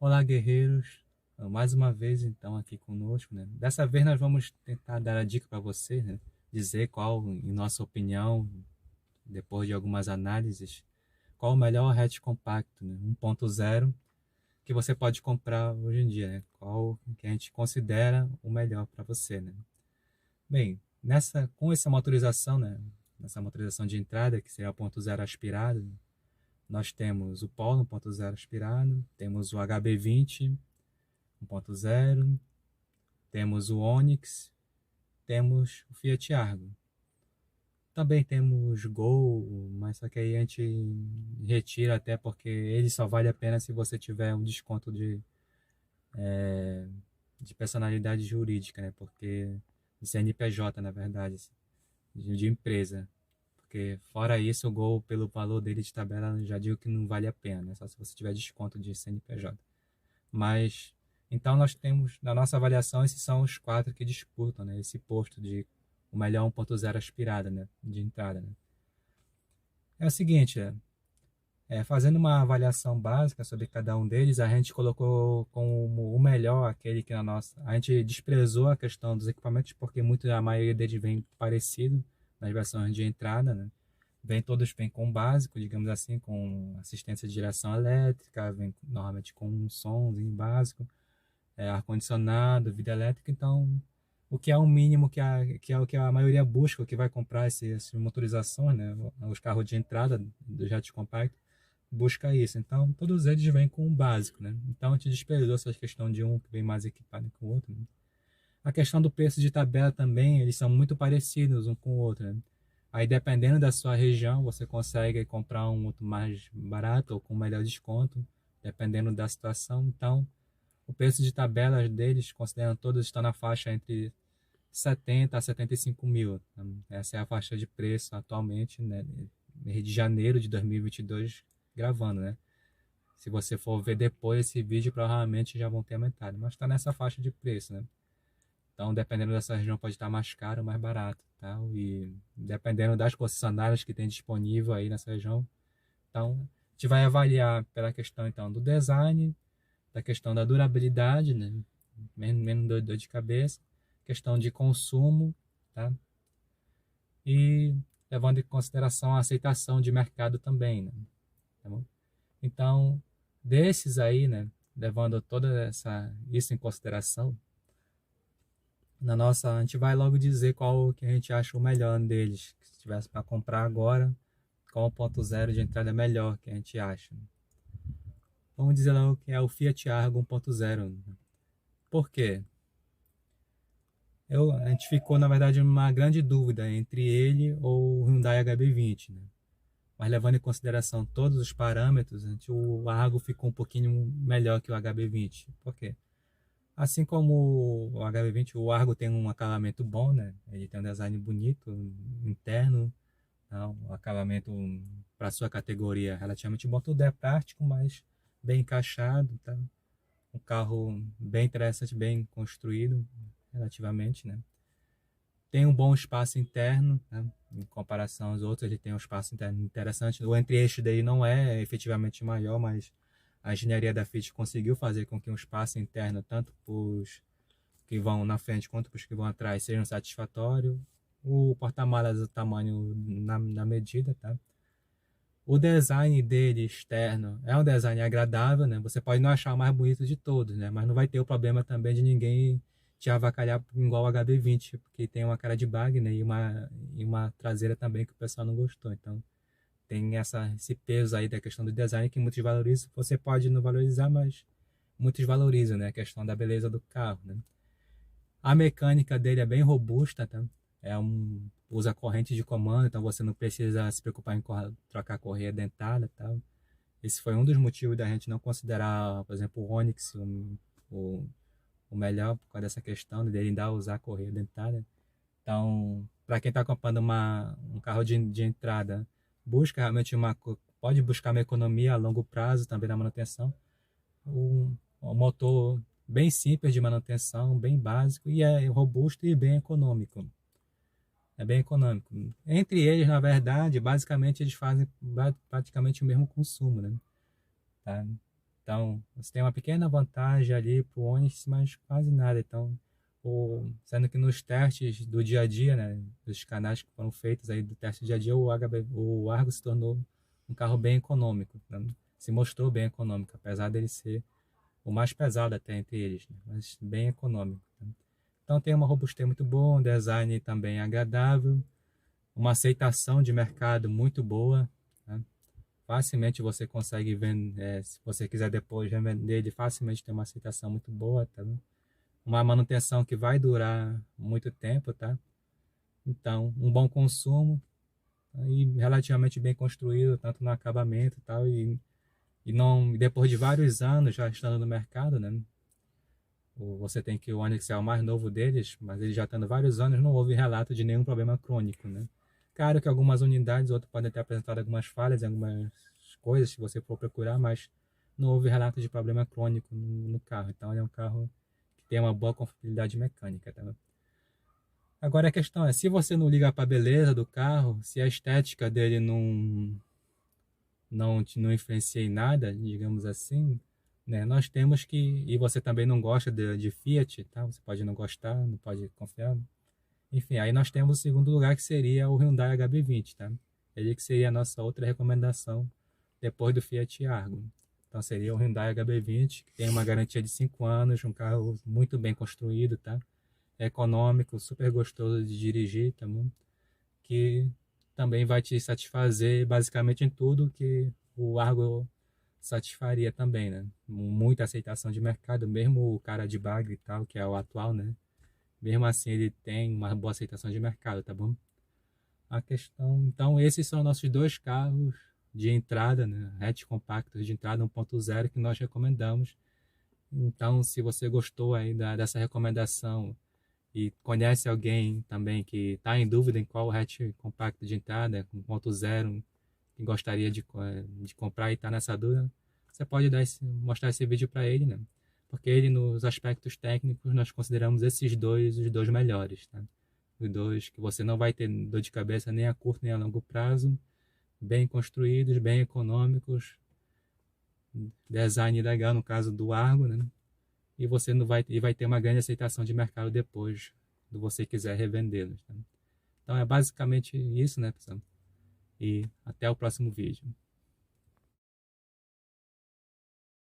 Olá, guerreiros. Mais uma vez, então, aqui conosco, né? Dessa vez nós vamos tentar dar a dica para você, né? Dizer qual, em nossa opinião, depois de algumas análises, qual o melhor hatch compacto, né? 1.0 que você pode comprar hoje em dia, né? Qual que a gente considera o melhor para você, né? Bem, com essa motorização, né? Nessa motorização de entrada, que seria o 1.0 aspirado, nós temos o Polo 1.0 aspirado, temos o HB20 1.0, temos o Onix, temos o Fiat Argo. Também temos Gol, mas só que aí a gente retira até porque ele só vale a pena se você tiver um desconto de personalidade jurídica, né? Porque de CNPJ, na verdade, de empresa. Porque fora isso, o Gol, pelo valor dele de tabela, já digo que não vale a pena, né? Só se você tiver desconto de CNPJ. Mas então nós temos, na nossa avaliação, esses são os quatro que disputam, né, esse posto de o melhor 1.0 aspirada, né, de entrada. Né. É o seguinte, fazendo uma avaliação básica sobre cada um deles, a gente colocou como o melhor aquele que a gente desprezou a questão dos equipamentos porque a maioria deles vem parecido nas versões de entrada, né. Todos vêm com básico, digamos assim, com assistência de direção elétrica, vem normalmente com um somzinho básico, ar-condicionado, vida elétrica, então o que é o mínimo que é o que a maioria busca, o que vai comprar esse motorizações, né? Os carros de entrada do Jet Compact busca isso. Então todos eles vêm com o básico, né? Então a gente desprezou essa questão de um que vem mais equipado que o outro. Né? A questão do preço de tabela também, eles são muito parecidos um com o outro, né? Aí dependendo da sua região, você consegue comprar um outro mais barato ou com melhor desconto, dependendo da situação. Então, o preço de tabelas deles, considerando todos, está na faixa entre 70 a 75 mil. Essa é a faixa de preço atualmente, né, mês de janeiro de 2022, gravando, né? Se você for ver depois esse vídeo, provavelmente já vão ter aumentado, mas está nessa faixa de preço, né? Então, dependendo dessa região, pode estar mais caro ou mais barato, tá? E dependendo das concessionárias que tem disponível aí nessa região, então a gente vai avaliar pela questão então do design, da questão da durabilidade, né? Menos dor de cabeça, questão de consumo, tá? E levando em consideração a aceitação de mercado também, né? Tá bom? Então, desses aí, né, levando isso em consideração, a gente vai logo dizer qual que a gente acha o melhor deles, que se tivesse para comprar agora, qual o ponto zero de entrada melhor que a gente acha. Vamos dizer logo que é o Fiat Argo 1.0. Né? Por quê? A gente ficou, na verdade, uma grande dúvida entre ele ou o Hyundai HB20, né? Mas levando em consideração todos os parâmetros, o Argo ficou um pouquinho melhor que o HB20. Por quê? Assim como o HB20, o Argo tem um acabamento bom, né? Ele tem um design bonito, interno, tá? Um acabamento para sua categoria relativamente bom. Tudo é prático, mas bem encaixado, tá? Um carro bem interessante, bem construído, relativamente, né? Tem um bom espaço interno, né? Em comparação aos outros, ele tem um espaço interno interessante. O entre-eixo dele não é efetivamente maior, mas a engenharia da Fiat conseguiu fazer com que um espaço interno, tanto para os que vão na frente quanto para os que vão atrás, sejam satisfatório. O porta-malas do tamanho na medida, tá? O design dele externo é um design agradável, né? Você pode não achar o mais bonito de todos, né? Mas não vai ter o problema também de ninguém te avacalhar igual o HB20, porque tem uma cara de bag, né? E uma traseira também que o pessoal não gostou. Então tem esse peso aí da questão do design que muitos valorizam. Você pode não valorizar, mas muitos valorizam, né? A questão da beleza do carro, né? A mecânica dele é bem robusta, tá? Usa corrente de comando, então você não precisa se preocupar em trocar a correia dentada, tá? Esse foi um dos motivos da gente não considerar, por exemplo, o Onix o, o melhor por causa dessa questão dele ainda usar a correia dentada. Então, para quem está comprando um carro de entrada, busca realmente pode buscar uma economia a longo prazo também na manutenção. Um motor bem simples de manutenção, bem básico e é robusto e bem econômico. É bem econômico. Entre eles, na verdade, basicamente eles fazem praticamente o mesmo consumo, né? Tá? Então, você tem uma pequena vantagem ali para o Onix, mas quase nada. Então, sendo que nos testes do dia a dia, né, dos canais que foram feitos aí do teste do dia a dia, o Argo se tornou um carro bem econômico, né? Se mostrou bem econômico, apesar dele ser o mais pesado até entre eles, né? Mas bem econômico, né? Então tem uma robustez muito boa, um design também agradável, uma aceitação de mercado muito boa, né? Facilmente você consegue vender, se você quiser depois revender ele, facilmente tem uma aceitação muito boa, tá? Uma manutenção que vai durar muito tempo, tá? Então, um bom consumo e relativamente bem construído, tanto no acabamento e tal, e não, depois de vários anos já estando no mercado, né? Você tem que o Onix é o mais novo deles, mas ele já estando vários anos, não houve relato de nenhum problema crônico, né? Claro que algumas unidades, outras podem ter apresentado algumas falhas em algumas coisas, se você for procurar, mas não houve relato de problema crônico no carro. Então, ele é um carro que tem uma boa confiabilidade mecânica, tá? Agora a questão é, se você não liga para a beleza do carro, se a estética dele não influencia em nada, digamos assim, né? Nós temos que, e você também não gosta de Fiat, tá? Você pode não gostar, não pode confiar. Enfim, aí nós temos o segundo lugar que seria o Hyundai HB20, tá? Ele que seria a nossa outra recomendação depois do Fiat Argo. Então seria o Hyundai HB20, que tem uma garantia de 5 anos, um carro muito bem construído, tá? É econômico, super gostoso de dirigir, tá bom? Que também vai te satisfazer basicamente em tudo que o Argo satisfaria também, né? Muita aceitação de mercado, mesmo o cara de bagre e tal, que é o atual, né? Mesmo assim ele tem uma boa aceitação de mercado, tá bom? A questão, então esses são nossos dois carros de entrada, né? Hatch compactos de entrada 1.0 que nós recomendamos. Então, se você gostou aí dessa recomendação e conhece alguém também que está em dúvida em qual hatch compacto de entrada, 1.0, que gostaria de comprar e está nessa dúvida, você pode mostrar esse vídeo para ele, né? Porque ele, nos aspectos técnicos, nós consideramos esses dois os dois melhores, tá? Os dois que você não vai ter dor de cabeça nem a curto nem a longo prazo, bem construídos, bem econômicos, design legal no caso do Argo, né? E você não vai, e vai ter uma grande aceitação de mercado depois do você quiser revendê-los, tá? Então é basicamente isso, né, pessoal? E até o próximo vídeo.